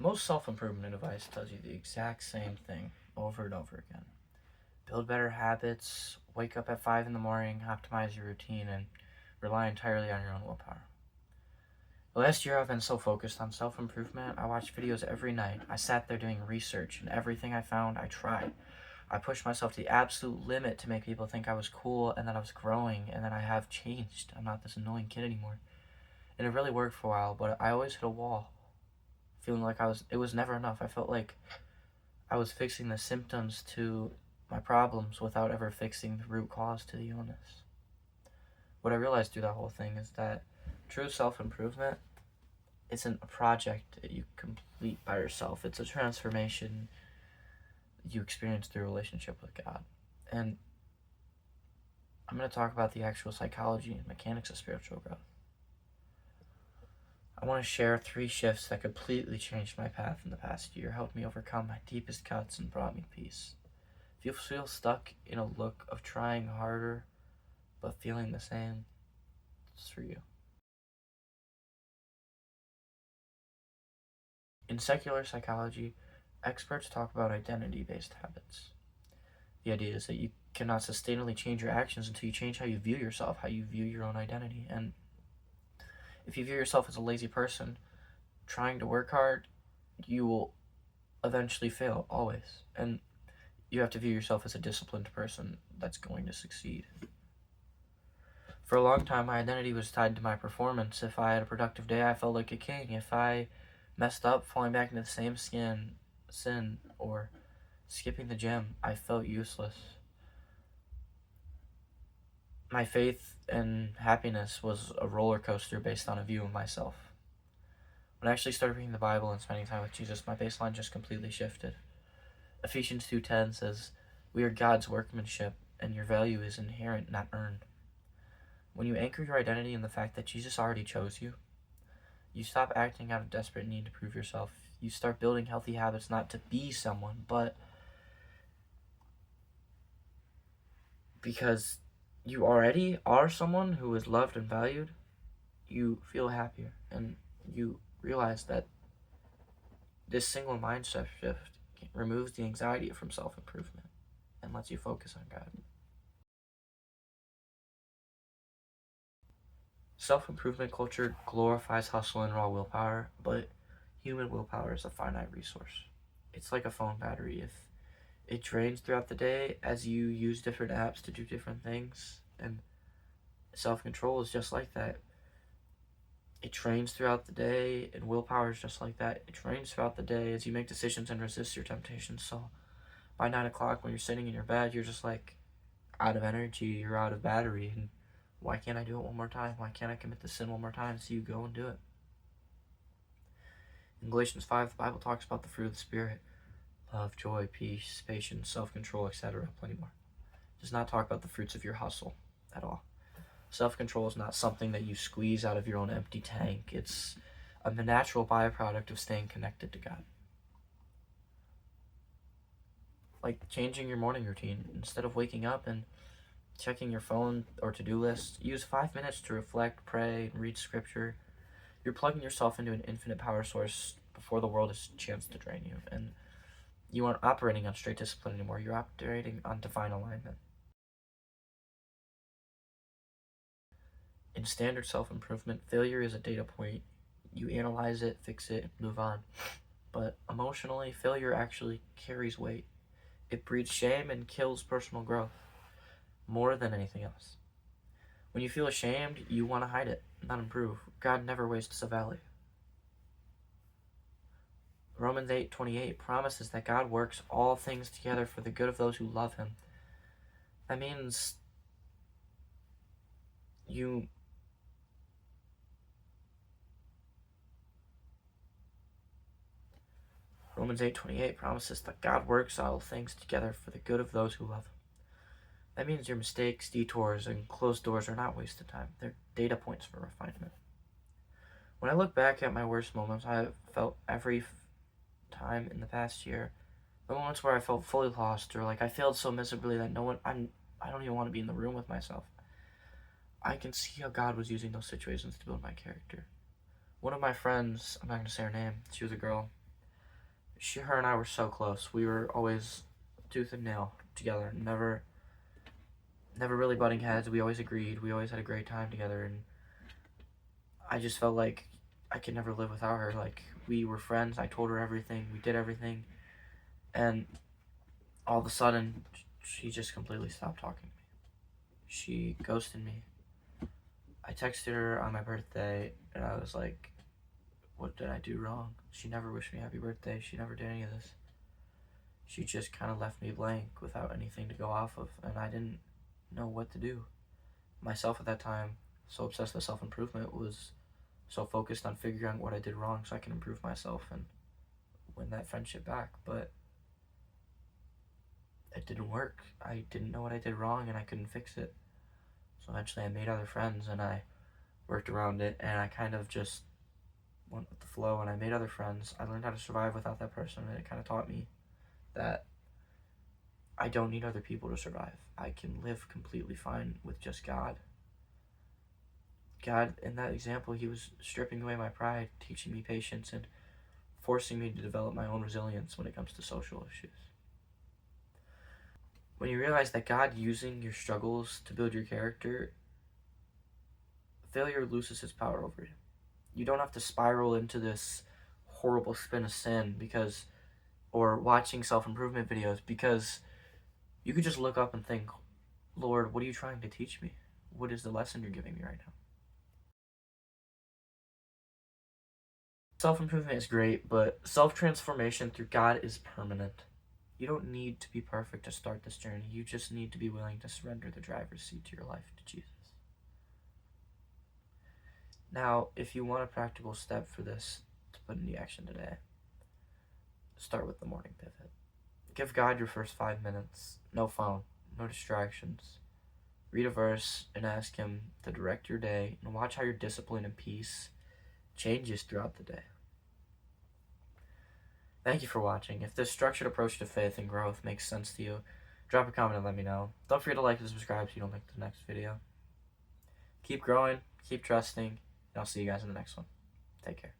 Most self-improvement advice tells you the exact same thing over and over again. Build better habits, wake up at 5 in the morning, optimize your routine, and rely entirely on your own willpower. The last year I've been so focused on self-improvement, I watched videos every night. I sat there doing research, and everything I found, I tried. I pushed myself to the absolute limit to make people think I was cool and that I was growing and that I have changed. I'm not this annoying kid anymore. And it really worked for a while, but I always hit a wall, feeling like it was never enough. I felt like I was fixing the symptoms to my problems without ever fixing the root cause to the illness. What I realized through that whole thing is that true self-improvement isn't a project that you complete by yourself. It's a transformation you experience through a relationship with God. And I'm going to talk about the actual psychology and mechanics of spiritual growth. I want to share 3 shifts that completely changed my path in the past year, helped me overcome my deepest cuts, and brought me peace. If you feel stuck in a look of trying harder but feeling the same, it's for you. In secular psychology, experts talk about identity-based habits. The idea is that you cannot sustainably change your actions until you change how you view yourself, how you view your own identity. And if you view yourself as a lazy person trying to work hard, you will eventually fail, always. And you have to view yourself as a disciplined person that's going to succeed. For a long time, my identity was tied to my performance. If I had a productive day, I felt like a king. If I messed up, falling back into the same sin, or skipping the gym, I felt useless. My faith and happiness was a roller coaster based on a view of myself. When I actually started reading the Bible and spending time with Jesus, my baseline just completely shifted. Ephesians 2:10 says, "We are God's workmanship, and your value is inherent, not earned." When you anchor your identity in the fact that Jesus already chose you, you stop acting out of desperate need to prove yourself. You start building healthy habits not to be someone, but because you already are someone who is loved and valued, you feel happier, and you realize that this single mindset shift removes the anxiety from self-improvement and lets you focus on God. Self-improvement culture glorifies hustle and raw willpower, but human willpower is a finite resource. It's like a phone battery. If it drains throughout the day as you use different apps to do different things, and self-control is just like that. It trains throughout the day, and willpower is just like that. It trains throughout the day as you make decisions and resist your temptations. So by 9 o'clock, when you're sitting in your bed, you're just like out of energy, you're out of battery, and why can't I do it one more time? Why can't I commit the sin one more time? So you go and do it. In Galatians 5, the Bible talks about the fruit of the Spirit: love, joy, peace, patience, self-control, etc. Plenty more. It does not talk about the fruits of your hustle at all. Self-control is not something that you squeeze out of your own empty tank. It's a natural byproduct of staying connected to God. Like changing your morning routine. Instead of waking up and checking your phone or to-do list, use 5 minutes to reflect, pray, and read scripture. You're plugging yourself into an infinite power source before the world has a chance to drain you. And you aren't operating on straight discipline anymore. You're operating on divine alignment. In standard self-improvement, failure is a data point. You analyze it, fix it, and move on. But emotionally, failure actually carries weight. It breeds shame and kills personal growth more than anything else. When you feel ashamed, you want to hide it, not improve. God never wastes a valley. Romans 8:28 promises that God works all things together for the good of those who love him. That means Romans 8:28 promises that God works all things together for the good of those who love him. That means your mistakes, detours, and closed doors are not wasted time. They're data points for refinement. When I look back at my worst moments, I have felt every time in the past year, the moments where I felt fully lost, or like I failed so miserably that I don't even want to be in the room with myself. I can see how God was using those situations to build my character. One of my friends, I'm not going to say her name, she was a girl, Her and I were so close. We were always tooth and nail together. Never really butting heads. We always agreed. We always had a great time together, and I just felt like I could never live without her. Like, we were friends. I told her everything. We did everything, and all of a sudden, she just completely stopped talking to me. She ghosted me. I texted her on my birthday, and I was like, what did I do wrong? She never wished me happy birthday. She never did any of this. She just kind of left me blank without anything to go off of, and I didn't know what to do. Myself at that time, so obsessed with self-improvement, was so focused on figuring out what I did wrong so I can improve myself and win that friendship back. But it didn't work. I didn't know what I did wrong, and I couldn't fix it. So eventually I made other friends, and I worked around it, and I kind of just went with the flow, and I made other friends. I learned how to survive without that person, and it kind of taught me that I don't need other people to survive. I can live completely fine with just God. God, in that example, he was stripping away my pride, teaching me patience, and forcing me to develop my own resilience when it comes to social issues. When you realize that God using your struggles to build your character, failure loses its power over you. You don't have to spiral into this horrible spin of sin or watching self-improvement videos, because you could just look up and think, Lord, what are you trying to teach me? What is the lesson you're giving me right now? Self-improvement is great, but self-transformation through God is permanent. You don't need to be perfect to start this journey. You just need to be willing to surrender the driver's seat to your life to Jesus. Now, if you want a practical step for this to put into action today, start with the morning pivot. Give God your first 5 minutes. No phone, no distractions. Read a verse and ask Him to direct your day, and watch how your discipline and peace changes throughout the day. Thank you for watching. If this structured approach to faith and growth makes sense to you, drop a comment and let me know. Don't forget to like and subscribe so you don't miss the next video. Keep growing, keep trusting, and I'll see you guys in the next one. Take care.